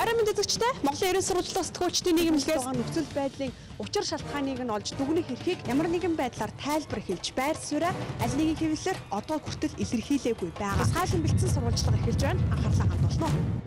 Арай мэнд үзэгчтэй Монголын ерөн сурвалжлах сэтгүүлчдийн нийгэмлэгээс нөхцөл байдлын учир шалтгааныг нь олж дүгнэх эрхийг ямар нэгэн байдлаар тайлбар хэлж байр суурь аль нэгэн хэвлэлээр одоо хүртэл илэрхийлээгүй байгаа. Хайлан бэлдсэн сурвалжлага эхэлж байна. Анхаарлаа хандуулна уу?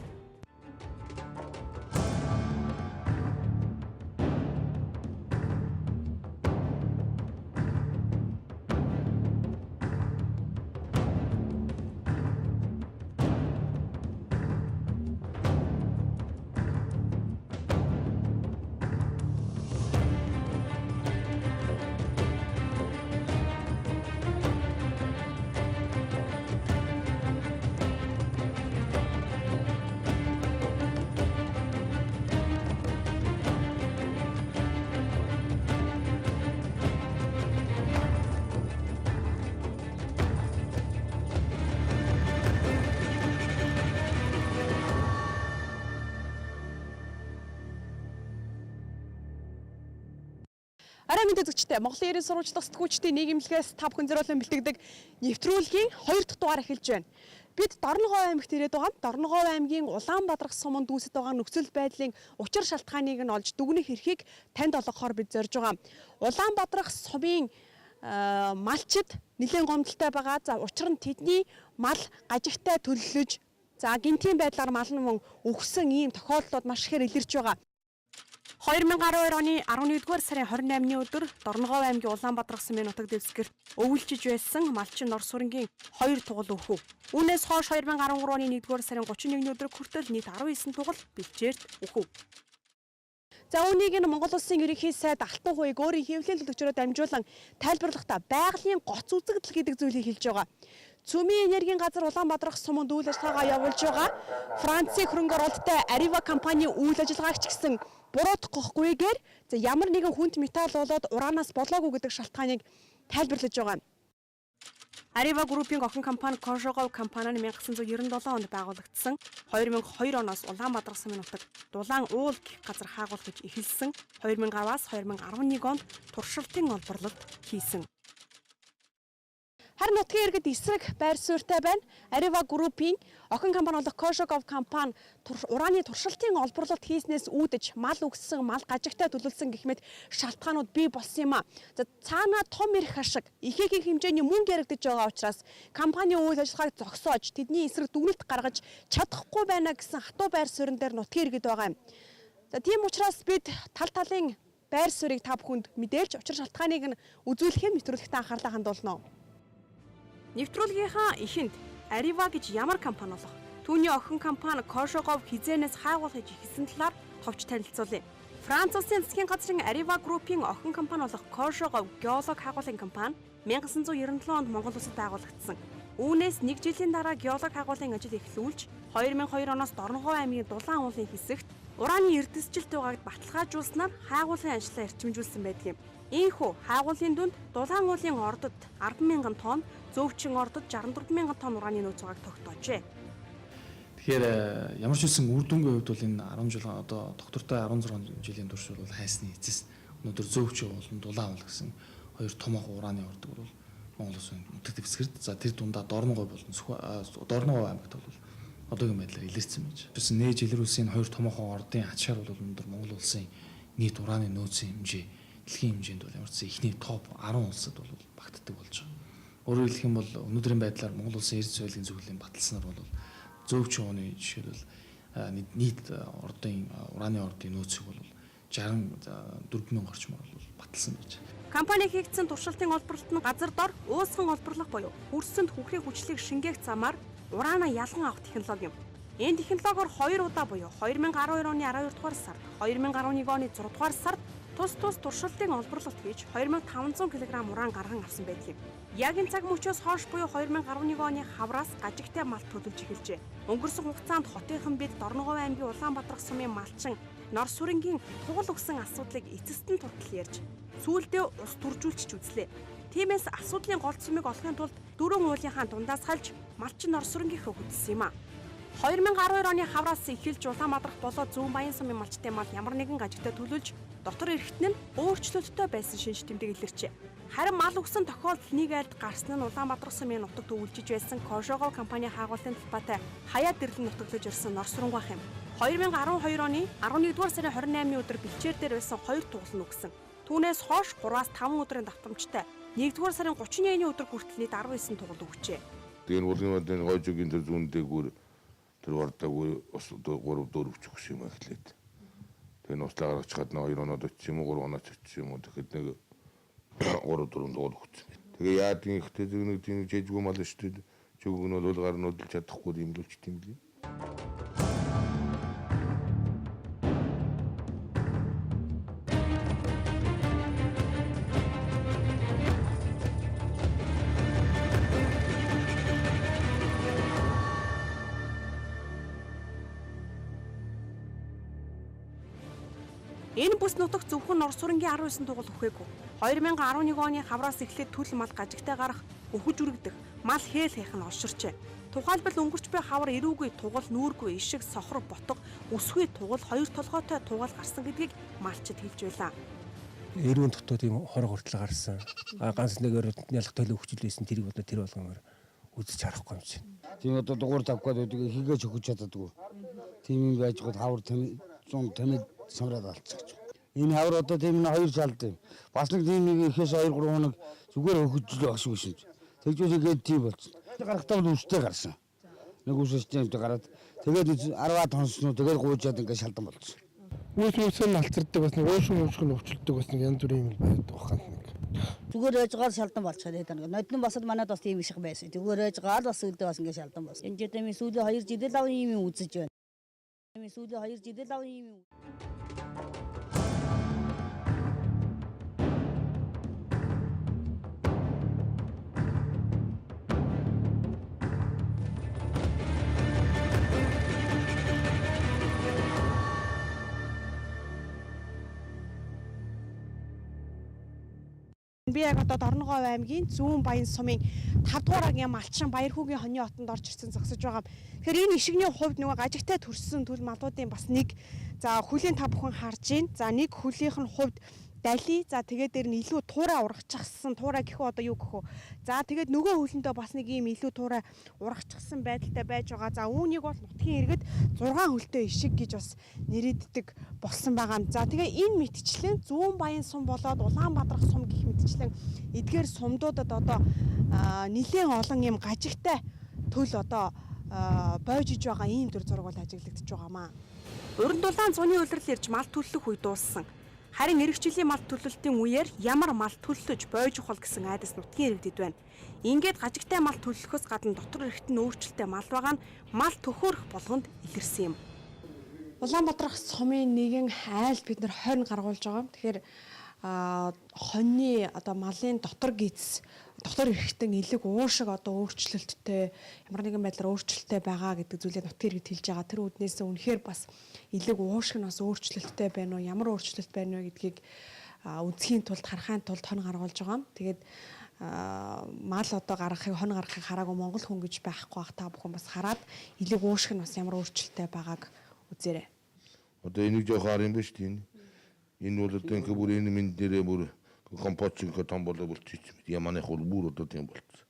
Арай мэнд үзэгчтэй Монголын ерөн сурвалжлах сэтгүүлчдийн нийгэмлэгээс та бүхэн зориулан бэлтгэдэг нэвтрүүлгийн 2 дахь дугаар эхэлж байна. Бид Дорногов аймагт ирээд байгаа. Дорногов аймгийн Улаанбаатарх суманд үүсэж байгаа нөхцөл байдлын учир шалтгааныг нь олж дүгнэх эрхийг танд олгохоор бид зорж байгаа. Улаанбаатарх сумын малчид нэлээд гомдолтой байгаа. За учир нь тэдний мал гажигтай төлөлөж, за гинтийн байдлаар мал нь өгсөн ийм тохиолдлууд маш ихээр илэрч байгаа. 2012 оны 11-р сарын 28-ны өдөр Дорногов аймгийн Улаанбаатарх сумын нутаг дэвсгэрт өвлжиж байсан малчин Нор сүрэнгийн 2 тугал өхөв. Үүнээс хойш 2013 оны 1-р сарын 31-ний өдөр хүртэл нийт 19 тугал бэлчээрт өхөв. За үүнийг нь Монгол Улсын ерөнхий сайд Алтан хувийг өөрийн хэвлэлийн төлөвчөөрөөр дамжуулан тайлбарлахдаа байгалийн гоц үзэгдэл гэдэг зүйлийг хэлж байгаа. Цөмийн энергийн газар Улаанбаатарх суманд үйл ажиллагаагаа явуулж байгаа. Францын хөрөнгө оруулалттай Arriva компани үйл ажиллагаагч гэсэн буруутгахгүйгээр ямар нэгэн хүнт металл болоод ураанаас болоогүй гэдэг шалтгааныг тайлбарлаж байгаа. Arriva Group-ийн охин компани Coshogov компани нь 1997 онд байгуулагдсан. 2002 оноос Улаанбаатарх сумын нутаг Дулаан уул гэх газар хаагуулж эхэлсэн. 2010-аас 2011 онд туршилтын олборлолт хийсэн. Харин нутгийн иргэд эсрэг байр суурьтай байна. Arriva Group-ийн охин компани болох Coshogov компани урааны туршилтын олборлолт хийснээс үүдэж мал өгсөн, мал гажигтай төлөвлөсөн гэх мэт шалтгаанууд бий болсон юм а. За цаанаа том эрх ашиг, ихээгийн хэмжээний мөнгө яригдж байгаа учраас компани үйл ажиллагааг зогсоож, тэдний эсрэг дүгнэлт гаргаж чадахгүй байна гэсэн хатуу байр суурин дээр нутгийн иргэд байгаа юм. За тийм учраас бид тал талын байр суурийг та бүхэнд мэдээлж, учир шалтгааныг нь үзүүлэхэд нэвтрүүлэгтээ анхаарлаа хандуулна. Нэвтрүүлгийнхаа эхэнд Arriva гэж ямар компани болох, түүний охин компани Coshogov хизээнээс хаагуулж эхэлсэн талаар товч танилцуулъя. Франц улсын засгийн газрын Arriva Group-ийн охин компани болох Coshogov геолог хаагуулгын компани 1997 онд Монгол улсад байгуулагдсан. Үүнээс 1 жилийн дараа геолог хаагуулгын ажил эхлүүлж 2002 оноос Дорногов аймгийн Дулаан уулын хэсэгт урааны эрдэсжилт байгааг баталгаажуулснаар хаагуулгын ажлаа эрчимжүүлсэн байдаг юм. Ийхүү хаагуулын дүнд Дулаан уулын ордод 10,000 тонн, Зөөвчин ордод 64,000 тонн урааны нөөц байгааг тогтоожээ. Тэгэхээр ямар ч үсэн үр дүнгийн хувьд бол энэ 10 жил одоо доктортой 16 жилийн турш бол хайсны эцэс өнөөдөр Зөөвчин болон Дулаан уул гэсэн 2 томоохон урааны ордог бол Монгол Улсын нутаг дэвсгэрт, за тэр дундаа Дорногов болон Дорногов аймагт бол одоогийн байдлаар илэрсэн байж. Тэс нээж илрүүлсэн 2 томоохон ордын ачаар бол өнөөдөр Монгол Улсын нийт урааны нөөцийн хэмжээ дэлхийн хэмжээнд бол ямар ч ихний топ 10 улсад бол багтдаг болж байгаа. Өөрөөр хэлэх юм бол өнөөдрийн байдлаар Монгол Улсын эрдэс соёлын зөвлөлийн баталснаар бол Зөөвчин ууны жишээлбэл нийт ордын урааны ордын нөөцийг бол 64,000 орчмоор бол баталсан байж. Компани хийгдсэн туршилтын олборлолт нь газар дор уусган олборлох буюу хөрсөнд хүүхрийн хүчлийг шингээх замаар ураанаа ялган авах технологи юм. Энэ технологиор 2 удаа буюу 2012 оны 12 дугаар сард, 2011 оны 6 дугаар сард тус туршилтын олборлолт хийж 2500 кг уран гарган авсан байдаг юм. Яг энэ цаг мөчөөс хойш буюу 2011 оны хавраас гажигтай малт төлөвлөж эхэлжээ. Өнгөрсөн хугацаанд хотынхан бид Дорногов аймгийн Улаанбаатарх сумын малчин Нор сүрэнгийн тугал өгсөн асуудлыг эцэстэн туртал ярьж сүүлдээ ус төржүүлчих үзлээ. Тиймээс асуудлын голд сумыг олохын тулд 4 уулынхаа дундаас хальж малчин Нор сүрэнгийнхөө хөдөлсөн юм а. 2012 оны хавраас эхэлж Улаанбаатарх болоод Зүүн Баян сумын малчтай мал ямар нэгэн гажигтай төлөвлөж дотор эрэхтэн нь өөрчлөлттэй байсан шинж тэмдэг илэрчээ. Харин мал өгсөн тохиолдол нэг айлд гарсан нь Улаанбаатар сумын нутагт үйлчиж байсан Кошого компани хаагуултын талбайтай хаяад дэрлэн нутаглаж ирсэн Норс суран бах юм. 2012 оны 11-р сарын 28-ны өдөр бэлчээр дээр байсан 2 тугал нь өгсөн. Түүнээс хойш 3-5 өдрийн давтамжтай 1-р сарын 31-ний өдөр хүртэл нийт 19 тугал өгчээ. Тэгээд улгийн гойжогийн тэр зүүндээгүүр тэр вардаагүй бас 3-4 өгсөн юм ахлаад. Тэгээд нослоо гаргаж чад нэг 2 оноод очив юм уу 3 оноод очив юм уу тэгэхэд нэг 3-4 дугаар өгсөн. Тэгээ яад ингэхдээ нэг тийм жижиг мал шүү дээ. Жиг нь бол гар нь удалж чадахгүй юм л ч тийм лээ. Энэ бүс нутагт зөвхөн Норс сурангийн 19 тугал өгөөгүй. 2011 оны хавраас эхлээд төл мал гажигтай гарах, өхөж үргэх, мал хээл хийх нь олширчээ. Тухайлбал өнгөрч буй хавар эрүүгүй тугал, нүүргүй, ишиг, сохор, ботго, өсгүй тугал, 2 толгойтой тугал гарсан гэдгийг малчид хэлж байлаа. Эрүүн дотоо тийм хор хүртэл гарсан. Ганц нэгээр ялах төлөв өгчлээсэн тэрийг одоо тэр болгоомоор үзэж харахгүй юм чинь. Тийм одоо дугуйр тавгүй гэдэг хийгээж өгч чаддаггүй. Тийм юм байж гол хавар 100 тэмээд самраад алцчих. Энэ хавар одоо тийм нэг 2 шалд юм. Бас нэг тийм нэг ихээс 2 3 хоног зүгээр өгч л байх шиг шин. Тэгж үгээд тийм болсон. Гарахтаа бол үстэй гарсан. Нэг үсэстэй юмтай гараад тэгээд 10-аад хонсноо тэгээд гуйжаад ингээд шалдан болсон. Үүсвэн алцардаг бас нэг уушин өвчлөлдөг бас нэг янз бүрийн юм байдаг ханд нэг. Зүгээр ээжгаар шалдан болчиход байдаг. Нодны босод манад бас тийм шиг байсан. Зүгээр ээжгаар бас үүдээ бас ингээд шалдан болсон. Энэ дэми сүүлийн 2 жилэл авын юм үзэж байна. Эми сүүлийн 2 жилэл авын юм. Би яг одоо Дорногов аймгийн Зүүн Баян сумын 5 дугаар ангийн малчин Баярхүүгийн хоньны хотод орж ирсэн зогсож байгаа. Тэгэхээр энэ ишигний хувьд нөгөө гажигтай төрсөн төл малуудын бас нэг за хөлийн та бүхэн харж байна. За нэг хөлийнх нь хувьд дали за тэгээд дээр нь илүү туурай урагчсан туурай гэхүү одоо юу гэхүү. За тэгээд нөгөө хөлөндөө бас нэг ийм илүү туурай урагчсан байдалтай байж байгаа. За үүнийг бол нутгийн иргэд 6 хөлтэй ишиг гэж бас нэрийддэг болсон байгаа. За тэгээ энэ мэтчлэн Зүүн Баян сум болоод Улаанбаатар сум гэх мэтчлэн эдгээр сумдуудад одоо нэлээд олон ийм гажигтай төл одоо бойжиж байгаа ийм төр зураг бол ажиглагдчихж байгаамаа. Уран дулаан зуны улирал ирж мал төлөх үе дууссан. Харин эрэгчлийн мал төлөлтийн үеэр ямар мал төлөж бойжих бол гэсэн айдас нутгийн иргэдэд байна. Ингээд гажигтай мал төлөхөөс гадна дотор эрхтэн өөрчлөлттэй мал байгаа нь мал төхөөрөх болгонд илэрсэн юм. Улаанбаатар сумын нэгэн айл бид нар хойно гаргуулж байгаа. Тэгэхээр хоньны одоо малын дотор гиз дотор эрхтэн элэг уушиг одоо өөрчлөлттэй ямар нэгэн байдлаар өөрчлөлттэй байгаа гэдэг зүйлээ нутгийн иргэд хэлж байгаа. Тэр үднээс үнэхээр бас элэг уушиг нь бас өөрчлөлттэй байна уу, ямар өөрчлөлт байна вэ гэдгийг үзхийн тулд харахын тулд хон гаргуулж байгаа. Тэгээд мал одоо гаргахыг хон гаргахыг хараагүй монгол хүн гэж байхгүй бах та бүхэн бас хараад элэг уушиг нь бас ямар өөрчлөлттэй байгааг үзээрэй. Одоо энийг жоохоор юм ба шүү дээ. Энэ бол одоо ингээ бүр энэ минь дээрээ бүр компоцинг том болоо болчих юм. Яманых бол бүр одоо тийм болчихсон.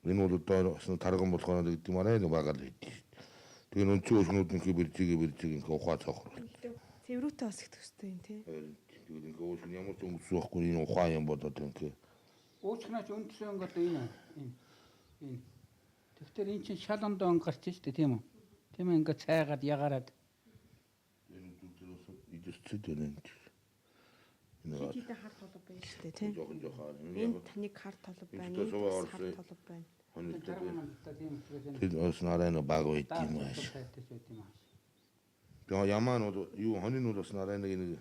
Энэ бол одоо тарган болохоор гэдэг юм аа нэг багаал байдаг. Тэгээ нөн чи өснүүд ингээ бэржиг ингээ ухаа цохор. Цэврүүтэй бас их төстэй юм тий. Тэгээд ингээ өснө ямар ч өмс байхгүй энэ ухаа юм болоод ингээ. Уучнаач өндлөө ингээд энэ. Тэгэхээр эн чинь шал ондоо гарч штэ тийм үү? Тийм ингээд цайгаад ягаарад Энэ дүүтээс идэлцээд байна. Хитэд хар толб байна шүү дээ тий. Жохон. Энэ таныг хар толб байна. Энэ хар толб байна. Тэр ус нарай нэг баг байт юм ааш. Тэгээ ямаа нь юу хоньны нь ус нарай нэг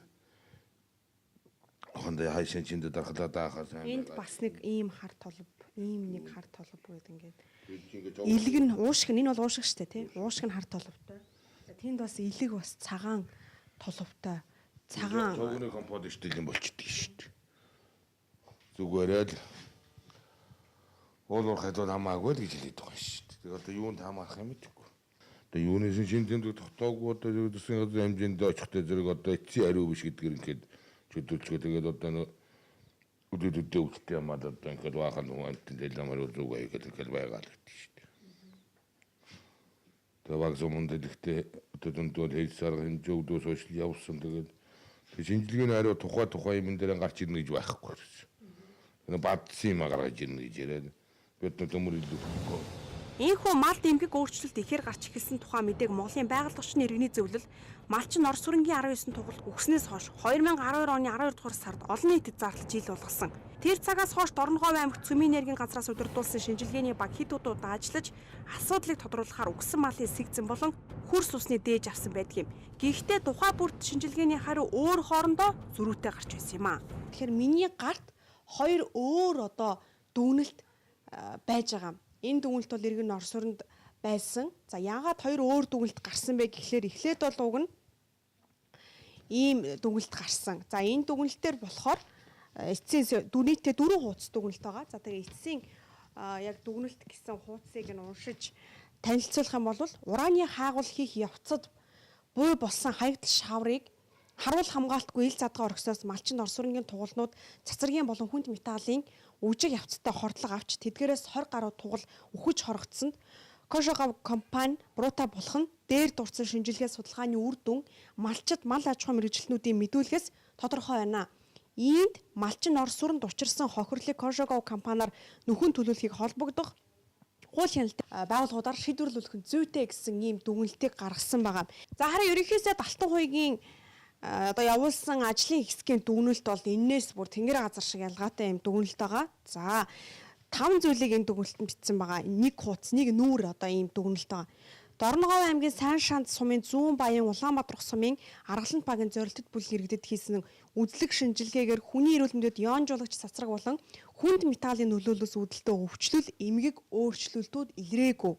хондоо хайшин чинд дархлаа даахаар сайн. Энд бас нэг ийм хар толб, ийм нэг хар толб гэдэг ингээд. Илэг нь уушиг нь энэ бол уушиг шүү дээ тий. Уушиг нь хар толбтой. Тэнд бас илэг бас цагаан толбтой. Цагаан цогны компот штил юм болчихдээ шүү дээ. Зүгээрээ л Олор хадвал хамаагүй л гэж хэлээд байгаа шүү дээ. Тэгээ одоо юунд хамаарах юм мэдэхгүй. Одоо юунаас шинэ тэмдэг тогтоогүй одоо юусын хэмжээнд очихтой зэрэг одоо эцсийн хариу биш гэдгээр ингээд чөдөлчгөө тэгээд одоо өдөртөө өвчтэй юмад одоо ингээд баахан нүгэнт дэлгэмээр зүгэй гэдэг байгаад байдаг шүү дээ. Тэгээ баг зомонд дэлгэхдээ өдөртөө хэлсээр энэ зөвдөө сошиал явуулсан тэгээд шинжилгээний хариу тухай юм дээр гарч ирнэ гэж байхгүй гэсэн. Энэ бадсан юм гаргаж ирнэ гэж яриад бид төмөрлөхгүй. Ийхүү мал дэмгэг өөрчлөлт ихээр гарч эхэлсэн тухай мэдээг Монголын байгаль орчны иргэний зөвлөл малчин Орос сүрэнгийн 19 тугалд өгснээс хойш 2012 оны 12 дугаар сард олон нийтэд зарлаж ил болгосон. Тэр цагаас хойш Дорногов аймагт Цөмийн энергийн газраас удирдуулсан шинжилгээний баг хэд удаа ажиллаж асуудлыг тодруулахаар өгсөн малын сэгзэн болон хөрс усны дээж авсан байдаг юм. Гэхдээ тухай бүрт шинжилгээний хариу өөр хоорондоо зөрүүтэй гарч байсан юм а. Тэгэхээр миний гарт хоёр өөр одоо дүгнэлт байж байгаа. Энэ дүгнэлт бол иргэн Орос сүрэнд байсан. За яагаад хоёр өөр дүгнэлт гарсан бэ гэхлээр эхлээд бол уг нь ийм дүгнэлт гарсан. За энэ дүгнэлтээр болохоор эцсийн дүнийтэй 4 хуудас дүгнэлт байгаа. За тэгээ эцсийн яг дүгнэлт гэсэн хуудсыг нь уншиж танилцуулах юм бол ураны хаагуул хийх явцад буй болсон хаягдал шаврыг харуул хамгаалтгүй ил задгаа оргисоос малчин Орос сүрэнгийн тугалнууд цацрагийн болон хүнд металлын үжиг явцтай хордлого авч тэдгээрээс 20 гаруй тугал үхэж хорогдсонд Кошогов компани Брута болох нь дээр дурдсан шинжилгээ судалгааны үр дүн малчид мал аж ахуй мэргэжилтнүүдийн мэдүүлгээс тодорхой байна. Ийнд малчин Орос сүрэнд учирсан хохирлыг Кошогов компаниар нөхөн төлөвлөхийг холбогдох хууль хяналт байгууллагуудаар шийдвэрлүүлэх нь зүйтэй гэсэн ийм дүгнэлтийг гаргасан байгаа. За харин ерөнхийдөө Алтан хуйгийн одоо явуулсан ажлын хэсгийн дүгнэлт бол энээс бүр тэнгэр газар шиг ялгаатай юм дүгнэлт байгаа. За 5 зүйлийг энэ дүгнэлтэнд бичсэн байгаа. Нэг хуудас, нэг нүүр одоо ийм дүгнэлт байгаа. Дорногов аймгийн Сайн шанд сумын Зүүн Баян Улаанбаатар сумын Аргалант багийн зорилтод бүлэг иргэдэд хийсэн үзлэг шинжилгээгээр хүний эрүүл мэндэд ионжуулагч цацраг болон хүнд металлын нөлөөллөөс үүдэлтэй өвчлөл, эмгэг өөрчлөлтүүд илрээгүй.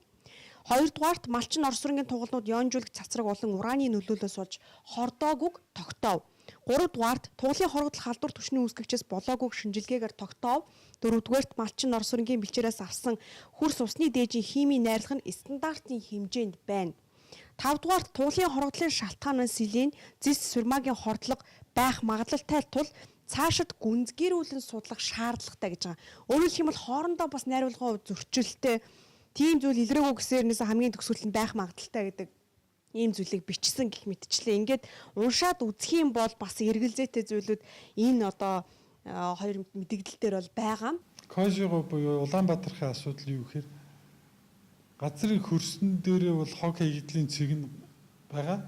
Хоёрдугаарт малчин Орос сүрэнгийн тугалнууд ионжуулагч цацраг болон ураны нөлөөллөөс болж хордоогүйг тогтоов. Гуравдугаарт тугалын хоргодол халдвар түвшний үүсгэгчээс болоогүйг шинжилгээгээр тогтоов. Дөрөвдүгээрт малчин Орос сүрэнгийн бэлчээрээс авсан хөрс усны дээжийн химийн найрлага нь стандартын хэмжээнд байна. Тавдугаарт тугалын хоргодлын шалтгаан нь селен, зис сурмагийн хордлого байх магадлалтай тул цаашид гүнзгийрүүлэн судлах шаардлагатай гэж байгаа. Өөрөөр хэлбэл хоорондоо бас найруулгын зөрчилтэй тийм зүйл илрээгүй гэсээрнээс хамгийн төгсгөл нь байх магадлалтай гэдэг ийм зүйлийг бичсэн гэх мэтчлээ. Ингээд уншаад үзэх юм бол бас эргэлзээтэй зүйлүүд энэ одоо хоёр мэдээлэл дээр бол байгаа. Кошогов буюу Улаанбаатарын асуудал юу гэхээр газрын хөрсөн дээрээ бол хог хаягдлын цэг нь байгаа.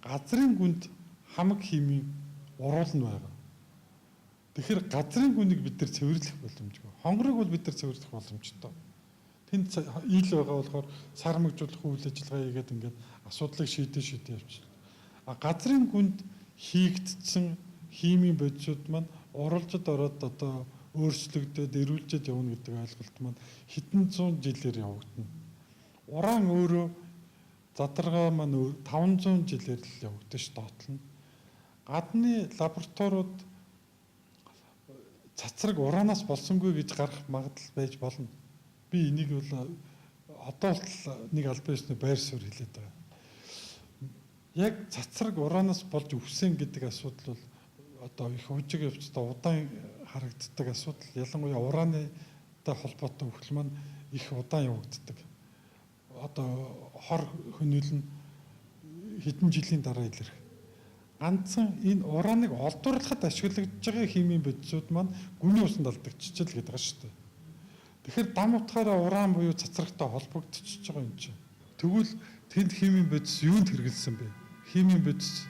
Газрын гүнд хамаг химийн уруул нь байгаа. Тэгэхээр газрын гүнийг бид нар цэвэрлэх боломжгүй. Хонгорыг бол бид нар цэвэрлэх боломжтой. Тэнд ил байгаа болохоор сармагжуулах үйл ажиллагаа хийгээд ингээд асуудлыг шийдэж явчихлаа. Газрын гүнд хийгдсэн химийн бодисууд маань уралжид ороод одоо өөрчлөгдөд эрүүлжид явна гэдэг ойлголт маань хэдэн зуун жилээр явагдана. Уран өөрөө задаргаа маань 500 жилээр л явагдаж доотлно. Гадны лабораториуд цацраг уранаас болсонгүй гэж гарах магадлал байж болно. Би энийг бол одоо л нэг албан ёсны байр суурь хэлээд байгаа. Яг цацраг уранаас болж өвсөн гэдэг асуудал бол одоо их хожиг явцдаа удаан харагддаг асуудал. Ялангуяа ураантай холбоотой өвхөл маань их удаан явагддаг. Одоо хор хөнөөл нь хэдэн жилийн дараа илэрх. Ганцхан энэ урааныг олдворлоход ашиглагдж байгаа химийн бодисууд маань гүний усанд алдагдчихжээ л гэдэг байгаа шүү дээ. Тэгэхээр дам утгаараа уран буюу цацрагтай холбогдчихж байгаа юм чинь. Тэгвэл тэнд химийн бодис юунд хэрэгэлсэн бэ? Химийн бодис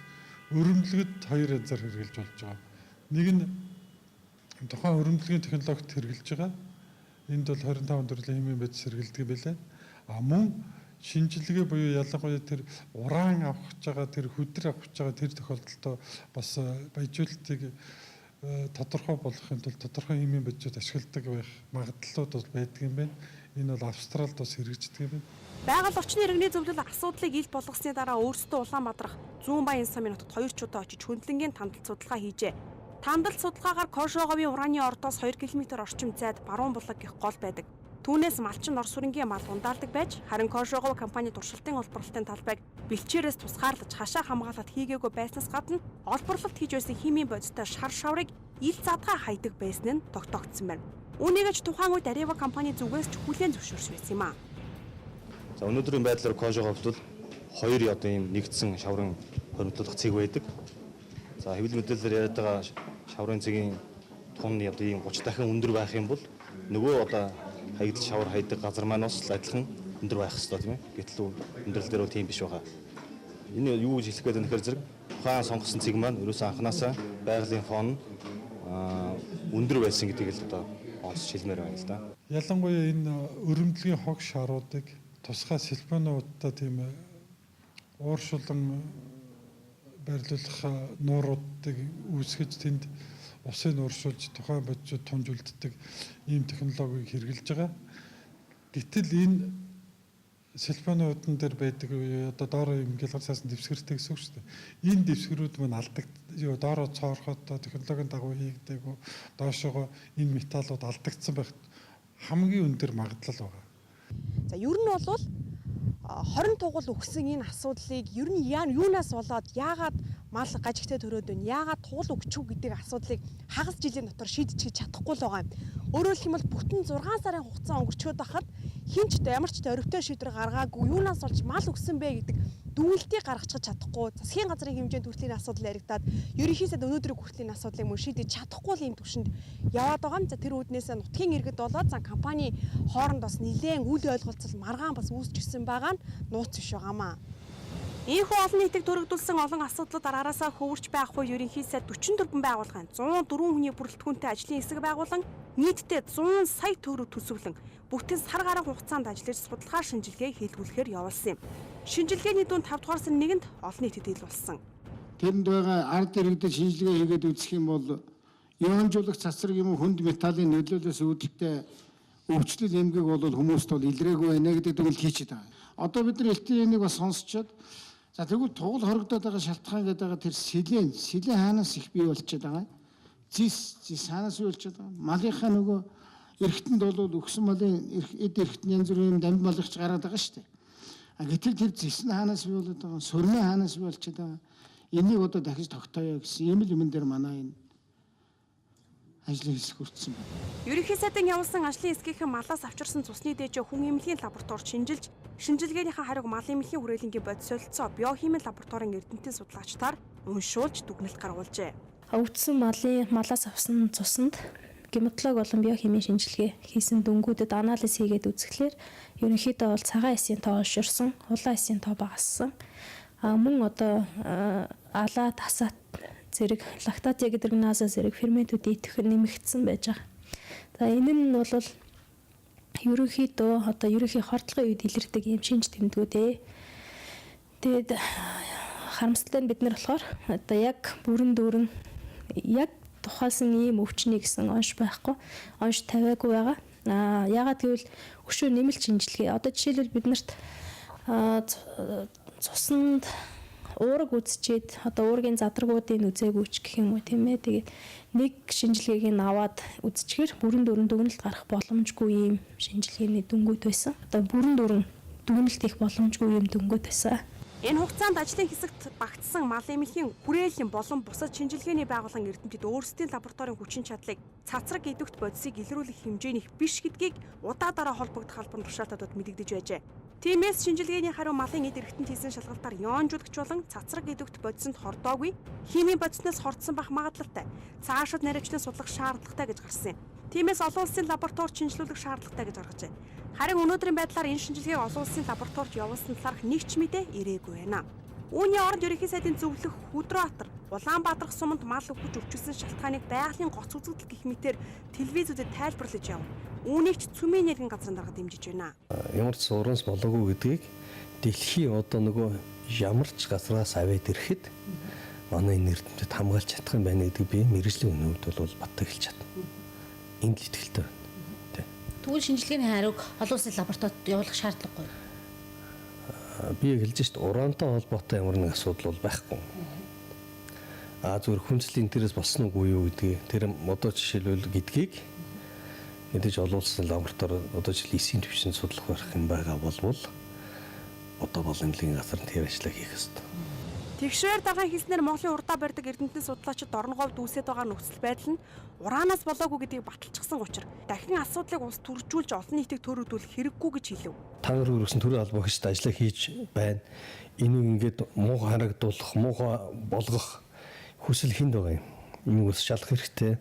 өрөмдлөгөд хоёр янзаар хэрэгжилж болж байгаа. Нэг нь тухайн өрөмдлөгийн технологид хэрэгжилж байгаа. Энд бол 25 төрлийн химийн бодис хэрэгэлдэг байлаа. Мөн шинжилгээ буюу ялангуяа тэр уран авах гэж байгаа, тэр хөдөр авах гэж байгаа тэр тохиолдолд бас баяжуулалтыг тодорхой болгохын тулд тодорхой химийн бодисууд ашигладаг байх магадлалууд бол байдаг юм байна. Энэ бол Австралид бас хэрэгждэг юм байна. Байгаль орчны иргэний зөвлөл асуудлыг ил болгосны дараа өөрсдөө Улаанбаатарх Зүүн Баян сумын хотод 2 чудаа очиж хөндлөнгийн тандалт судалгаа хийжээ. Тандалт судалгаагаар Кошоговын ураны ордоос 2 км орчим зайд баруун булаг гэх гол байдаг. Түүнээс малчин Орос сүрэнгийн мал ундаардаг байж, харин Кошогов компани туршилтын олборлолтын талбайг бэлчээрээс тусгаарлаж хашаа хамгаалалт хийгээгүй байснаас гадна олборлолт хийж байсан химийн бодистой шар шаврыг ил задгаа хайдаг байсан нь тогтоогдсон байна. Үүнийг ч тухайн үед Areva компани зүгээс ч хүлээн зөвшөөрсөн байсан юм а. За өнөөдрийн байдлаар Кожогийн хувьд бол 2 одоо ийм нэгдсэн шаврын хоригдлох цэг байдаг. За хэвлэл мэдээлэлээр яриад байгаа шаврын цэгийн тун одоо ийм 30 дахин өндөр байх юм бол нөгөө одоо хаягдл шавар хайдаг газар маань бас адилхан өндөр байх хэрэгтэй тийм ээ. Гэтэл өндөрлөл дээр бол тийм биш байгаа. Энэ юу гэж хэлэх гээд байна гэхээр зэрэг тухайн сонгосон цэг маань ерөөсөн анханасаа байгалийн фон өндөр байсан гэдгийг л одоо онцлж хэлмээр байна л да. Ялангуяа энэ өрөмдлөгийн хог шаруудыг тусгай сэлбэнуудтай тийм ууршуулан барилуулах нууруудыг үүсгэж тэнд усыг ууршуулж тухайн бодисод тунж үлддэг ийм технологиг хэрэгжилж байгаа. Гэтэл энэ сэлбэнуудын дээр байдаг одоо доороо юм гялгар цаасан дэвсгэртэй гэсэн үг шүү дээ. Энэ дэвсгэрүүд мань доороо цоороход технологийн дагуу хийгдэг доошоо энэ металлууд алдагдсан байх хамгийн өндөр магадлал байгаа. За ер нь бол 20 тугал өгсөн энэ асуудлыг ер нь юунаас болоод яагаад мал гажигтай төрөөд байна? Яагаад тугал өгчүү гэдэг асуудлыг хагас жилийн дотор шийдчихэж чадахгүй л байгаа юм. Өөрөөр хэлбэл бүтэн 6 сарын хугацаа өнгөрчөөд байхад хинч ямар ч оройтой шийдвэр гаргаагүй юунаас болж мал өгсөн бэ гэдэг дүүлтийг гаргачих чадахгүй засгийн газрын хэмжээнд хүртлийн асуудал яригадаад ерөнхий сайд өнөөдрийн хүртлийн асуудлыг мөн шийдэж чадахгүй л ийм түвшинд яваад байгаа юм. За тэр үүднээс нутгийн иргэд болоод за компани хооронд бас нэлээд үл ойлголцол маргаан бас үүсчихсэн байгаа нь нууц биш байгаамаа. Ийхүү олон нийтийг төрөгдүүлсэн олон асуудлууд араасаа хөвөрч байх үе ерөнхий сайд 44 байгууллагын 104 хүний бүрэлдэхүүнтэй ажлын хэсэг байгуулан нийтдээ 100 сая төгрөг төсөвлөн бүтэн сар гаруй хугацаанд ажиллаж судалгаа шинжилгээ хийлгүүлэхээр явуулсан юм. Шинжилгээний дунд 5 дугаар сарын 1-нд олон нийтэд илүүлсэн. Тэрэнд байгаа ард иргэдэд шинжилгээ хийгээд үзэх юм бол ионжуулагч цацраг юм уу хүнд металлын нөлөөлөөс үүдэлтэй өвчлөл эмгэг бол хүмүүст бол илрээгүй байна гэдэг дүгнэлт хийчихэд байгаа. Одоо бид нар элтнийг бас сонсчод за тэгвэл тугал хоригдоод байгаа шалтгаан гэдэг байгаа тэр сэлэн хаанаас их бий болчиход байгаа. Зис хаанаас бий болчиход байгаа. Малынхаа нөгөө эргэтэнд бол өгсөн малын эд эргэтэн янз бүрийн дамж малгч гараад байгаа шүү дээ. Гэтэл тэр зис нь хаанаас бий болоод байгаа, сурны хаанаас бий болчиход байгаа. Энийг одоо дахиж тогтооё гэсэн ийм л юмн дээр манай энэ ажлын хэсэг хүртсэн байна. Ерөнхий сайдын явуулсан ажлын хэсгийнхэн малаас авчирсан цусны дээжээ хүн эмнэлгийн лабораторид шинжилж, шинжилгээнийхээ хариуг малын эмнэлгийн хүрээлэнгийн бодис солилцоо биохимийн лабораторийн эрдэмтэн судлаачдаар уншуулж дүгнэлт гаргуулжээ. Өвдсөн малаас авсан цуснд гематолог болон биохимийн шинжилгээ хийсэн дүнгүүдэд анализ хийгээд үзэхлээр ерөнхийдөө бол цагаан эсийн тоо олширсан, улаан эсийн тоо багассан. Мөн одоо алаа тасаат зэрэг лактатия гэдэг наза зэрэг ферментүүд идэх нэмэгдсэн байж байгаа. За энэ нь бол ерөнхийдөө одоо ерөнхий хордлогын үед илэрдэг юм шинж тэмдгүүд. Тэгээд харамсалтай нь бид нар болохоор одоо яг бүрэн дүүрэн яг тухайлсан ийм өвчний гэсэн онш байхгүй, онш тавиагүй байгаа. Яагаад гэвэл өшөө нэмэлт шинжилгээ. Одоо жишээлбэл бид нарт цуснд уураг үзчихэд одоо уургийн задрагуудын үзээгүй ч гэх юм уу тийм ээ. Тэгээд нэг шинжилгээг нь аваад үзчихээр бүрэн дүүрэн дүгнэлт гарах боломжгүй юм шинжилгээний дүнгууд байсан. Одоо бүрэн дүүрэн дүгнэлт их боломжгүй юм дүнгууд байсан. Энэ хугацаанд ажлын хэсэгт багтсан мал эмнэлгийн хүрээлэн болон бусад шинжилгээний байгууллагын эрдэмтэд өөрсдийн лабораторийн хүчин чадлыг цацраг идэвхт бодисыг илрүүлэх хэмжээнийх биш гэдгийг удаадараа холбогдох албан тушаалтуудад мэдэгдэж байжээ. Тиймээс шинжилгээний хариу малын эд эргэтэнд хийсэн шалгалтаар ионжуулагч болон цацраг идэвхт бодисонд хордоогүй, химийн бодисноос хордсон байх магадлалтай, цаашид наривчлан судлах шаардлагатай гэж гарсан юм. Тиймээс олон улсын лабораторид шинжилүүлэх шаардлагатай гэж гаргажээ. Харин өнөөдрийн байдлаар энэ шинжилгээг олон улсын лабораторид явуулсан талаарх нэг ч мэдээ ирээгүй байна. Үүний оронд ерөнхий сайдын зөвлөх Хүдрбаатар, Улаанбаатар суманд мал өгч өвчүүлсэн шалтгааныг байгалийн гоц үзэгдэл гэх мэтээр телевизүүдэд тайлбарлаж яв. Үүнийг ч Цүмийн нэргэн газрын дарга дэмжиж байна. Ямар ч суурьнаас болоогүй гэдгийг дэлхийн одоо нөгөө ямар ч газраас аваад ирэхэд манай нэрдэд хамгаалж чадах юм байна гэдэг би мэргэжлийн үнэнд бол бат эхэлж чадна. Энд л итгэлтэй байна. Тэгвэл шинжилгээний хариуг олон улсын лабораторид явуулах шаардлагагүй. Би хэлж шít ураантай холбоотой ямар нэг асуудал бол байхгүй. Зүгээр хүнслийн интерес болсон уу юу гэдгийг тэр одоо жишээлбэл гэдгийг мэдээж олон улсын лаборатори одоо жишээл эсийн төвшин судлах байх юм байгаа болвол одоо болон эмнэлгийн газар тэр ажлаа хийх ёстой. Тэгшээр дагаан хэлснээр Монголын урдаа барьдаг эрдэмтэн судлаачид орон говьд үүсэж байгаа нөхцөл байдал нь ураанаас болоогүй гэдгийг баталчихсан учраас дахин асуудлыг улс төржүүлж олон нийтийг төрөөдүүлэх хэрэггүй гэж хэлв. Та нар хүрсэн төрийн албан хэмжээнд ажиллаа хийж байна. Энийг ингээд муу харагдуулах, муухай болгох хүсэл хүнд байгаа юм. Энийг бас шалах хэрэгтэй.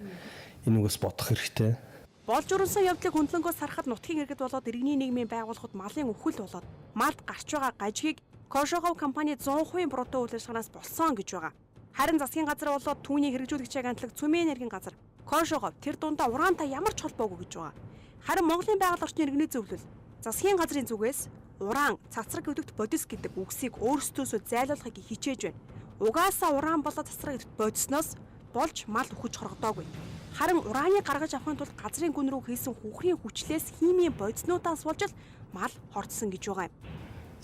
Энийг бас бодох хэрэгтэй. Болж өрнсөн явдлыг хөндлөнгөөс харахад нутгийн иргэд болоод иргэний нийгмийн байгууллагууд малын өхөл болоод малд гарч байгаа гажгийг Кожогов компани 100% брутто үйл ажиллагаанаас болсон гэж байгаа. Харин засгийн газар болоод түүний хэрэгжүүлэгчийн гантлаг Цүмэн энергийн газар Кожогов тэр дундаа ураантай ямар ч холбоогүй гэж байгаа. Харин Монголын байгаль орчны иргэний зөвлөл засгийн газрын зүгээс уран цацраг өдөгт бодис гэдэг үгсийг өөрсдөөсөө зайлуулахыг хичээж байна. Угаасаа уран болоод цацраг өдөгт бодисноос болж мал өхөж хоргодоогүй. Харин урааныг гаргаж авахын тулд газрын гүн рүү хийсэн хүүхрийн хүчлээс химийн бодиснуудаас болж л мал хордсон гэж байгаа юм.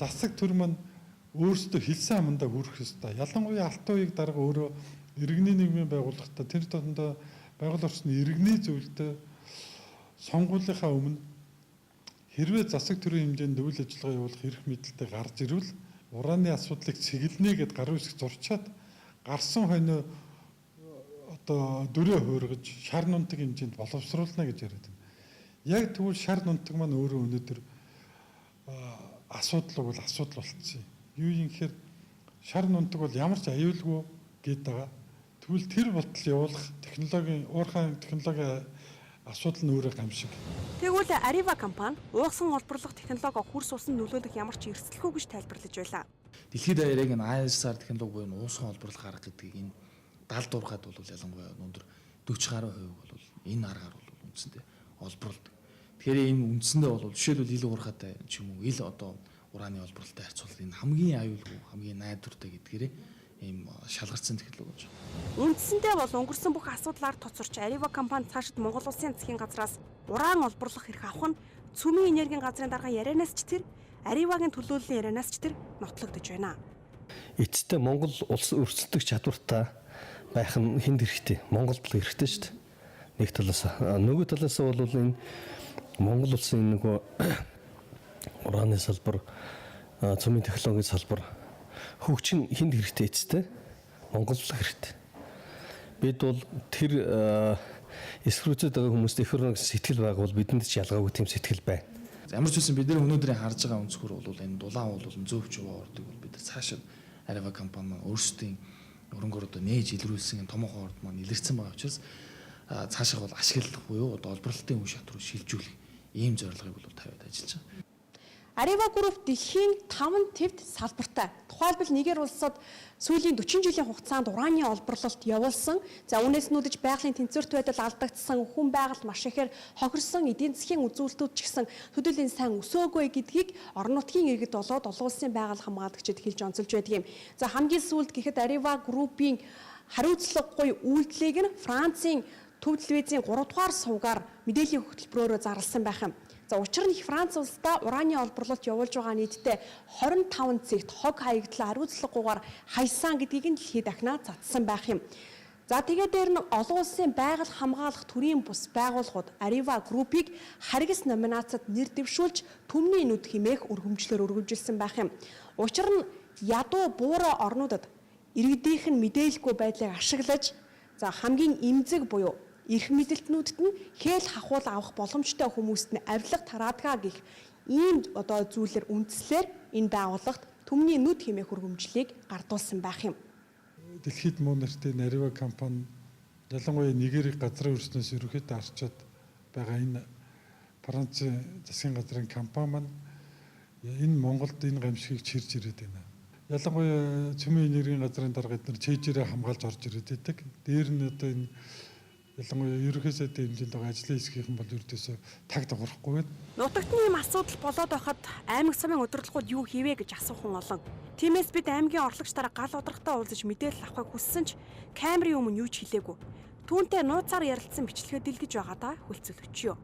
Засаг төр маань өөрсдөө хэлсэн амандаа хүрэх ёстой. Ялангуяа алтан үеийг дарга өөрөө иргэний нийгмийн байгууллагатай тэр дондоо байгууллагын орчны иргэний зөвлөлтөд сонгуулийнхаа өмнө хэрвээ засаг төрийн хэмжээнд үйл ажиллагаа явуулах эрх мэдэлтэй гарч ирвэл урааны асуудлыг цэглэнэ гэд гар үсэг зурчаад гарсан хойно одоо дөрөө хуургаж шар нунтаг хэмжээнд боловсруулна гэж яриад байна. Яг тэгвэл шар нунтаг маань өөрөө өнөөдөр асуудал бол асуудал болчихсон юм. Юу юм гэхээр шар нунтаг бол ямар ч аюулгүй гээд байгаа. Тэгвэл тэр болтол явуулах технологийн уурхайн технологийн асуудал нь өөрөө гамшиг. Тэгвэл Arriva компани уугсан олборлох технологи хурс усан нөлөөлөх ямар ч эрсдэлгүй гэж тайлбарлаж байлаа. Дэлхийд даяар яг энэ ISR технологи буюу уусхан олборлох арга гэдгийг энэ 70 дуурайхад бол ялангуяа өндөр 40 гаруй хувь бол энэ аргаар бол үндсэндээ олборлдог. Тэгэхээр ийм үндсэндээ бол жишээлбэл ил уурхатай ч юм уу ил одоо урааны олборлолтой харьцуулбал энэ хамгийн аюулгүй, хамгийн найдвартай гэдгээрээ ийм шалгарсан технологи гэж. Үндсэндээ бол өнгөрсөн бүх асуудлаар тоцорч Arriva компани цаашид Монгол улсын засгийн газраас уран олборлох эрх авах нь Цүмэн энергийн газрын дарга ярианаас ч тэр Arriva-гийн төлөөллийн ярианаас ч тэр нотлогдож байна. Эцэстээ Монгол улс өрсөлдөх чадвартай байх нь хүнд хэрэгтэй. Монголд л хэрэгтэй шүү дээ. Нэг талаас нөгөө талаас бол энэ Монгол улсын нөгөө урааны салбар, цөмийн технологийн салбар хөгжин хүнд хэрэгтэй эцэстээ Монгол л хэрэгтэй. Бид бол тэр эсвэрүүцэд байгаа хүмүүст их хөрөнгө сэтгэл байгуул бидэнд ч ялгаагүй тийм сэтгэл байна. Ямар ч үсэн бид нар өнөөдрийн харж байгаа өнцгөр бол энэ дулаан бол зөөвч ордог бол бид нар цаашаа Arriva компани маань өөрсдийн өрөнгөөр одоо нээж илрүүлсэн томоохон орд маань илэрсэн байгаа учраас цаашаа бол ашиглах буюу одоо олборлолтын үе шат руу шилжүүлэх ийм зорилгыг бол тавиад ажиллаж байгаа. Arriva Group дэлхийн 5 твд салбартай. Тухайлбал нэгэр улсад сүүлийн 40 жилийн хугацаанд урааны олборлолт явуулсан. За үүнээс нүүдэж байгалийн тэнцвэрт байдал алдагдсан, хүн байгальд маш ихээр хохирсон эдийн засгийн үзүүлэлтүүд ч гэсэн төдийлөн сайн өсөөгүй гэдгийг орон нутгийн иргэд болоод олон улсын байгаль хамгаалагчид хэлж онцолж байдаг юм. За хамгийн сүүлд гэхэд Arriva Group-ийн хариуцлагагүй үйлдэлийг нь Францын төв телевизийн 3 дугаар сувгаар мэдээллийн хөтөлбөрөөр зарласан байх юм. За учир нь Франц улсдаа урааны олборлолт явуулж байгаа нийтдээ 25 цэгт хог хаягдлаа хариуцлагагүйгээр хайсан гэдгийг нь дэлхийд дахинаа цацсан байх юм. За тэгээд дээр нь олон улсын байгаль хамгаалах төрийн бус байгууллагууд Arriva Group-ийг харгас номинацид нэр дэвшүүлж төмний нүд хэмээх өргөмжлөөр өргөмжилсэн байх юм. Учир нь ядуу буурай орнуудад иргэдийнх нь мэдээлгүй байдлыг ашиглаж за хамгийн эмзэг буюу эрх мэдэлтнүүдэд нь хээл хахуул авах боломжтой хүмүүст нь авилга тараадгаа гэх ийм одоо зүйлээр үндслээр энэ байгууллагт төмний нүд хэмээх хөргөмжлийг гардуулсан байх юм. Дэлхийд муу нэртэй Arriva компани ялангуяа Нигерийг газрын өрснөөс ерөнхийдөө арчаад байгаа энэ Францын засгийн газрын компани маань энэ Монголд энэ гамшигыг чирж ирээд байна. Ялангуяа Цөмийн энергийн газрын дарга эдгээр чэйжээрээ хамгаалж орж ирээд байдаг. Дээр нь одоо энэ ялангуяа ерөнхий сайдын хэмжээнд байгаа ажлын хэсгийнхэн бол ердөөсөө таг даграхгүй байна. Нутагтны ийм асуудал болоод байхад аймаг сумын удирдлагууд юу хийвэ гэж асуух хүн олон. Тиймээс бид аймгийн орлогчдаараа гал ударгатай уулзаж мэдээлэл авахыг хүссэн ч камерын өмнө юу ч хэлээгүй. Түүнтэй нууцаар ярилцсан бичлэгээ дэлгэж байгаа да хөлцөлөчөө.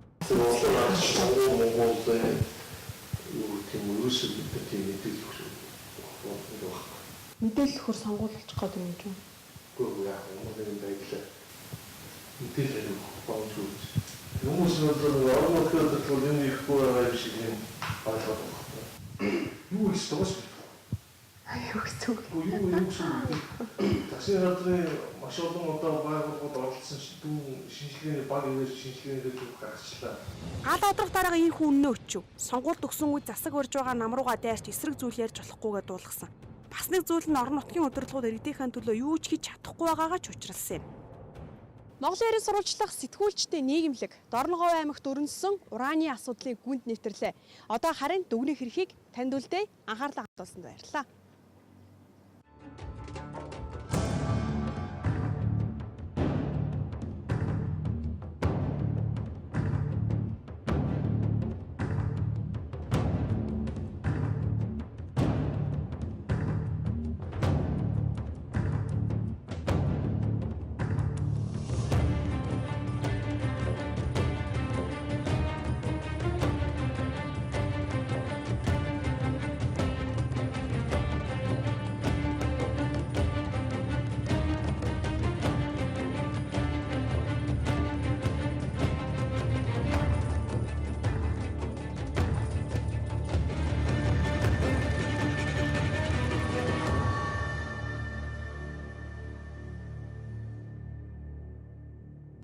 Мэдээлэл хөр сонгуулж гад юм чинь. Мэдээлэл боож үү. Хүмүүс бол орон нутгад бол энэ ихгүй байгаа шиг юм ойлгоод байна. Юу ч төгс. Юу гэсэн үг? Юу гэсэн үг? Засгийн газрын маш олон одоо байгууллагууд оролцсон шинжилгээний баг ивэр шинжилгээний төв гаргачлаа. Гал одрох дараагаа энэ хүн өнөө өчв. Сонгуульд өгсөн үе засаг урж байгаа намрууга дайрч эсрэг зүйл ярьж болохгүйгээ дуулгасан. Бас нэг зүйл нь орон нутгийн удирдлагууд иргэдийнхэн төлөө юу ч хийж чадахгүй байгаагаа ч учруулсан юм. Монголын иргэн сурвалжлах сэтгүүлчтэй нийгэмлэг Дорногов аймагт өрнөсөн ураны асуудлыг гүнд нэвтрлээ. Одоо харин дүгнэх эрхийг таньдуулдээ анхаарлаа хандуулсанд баярлалаа.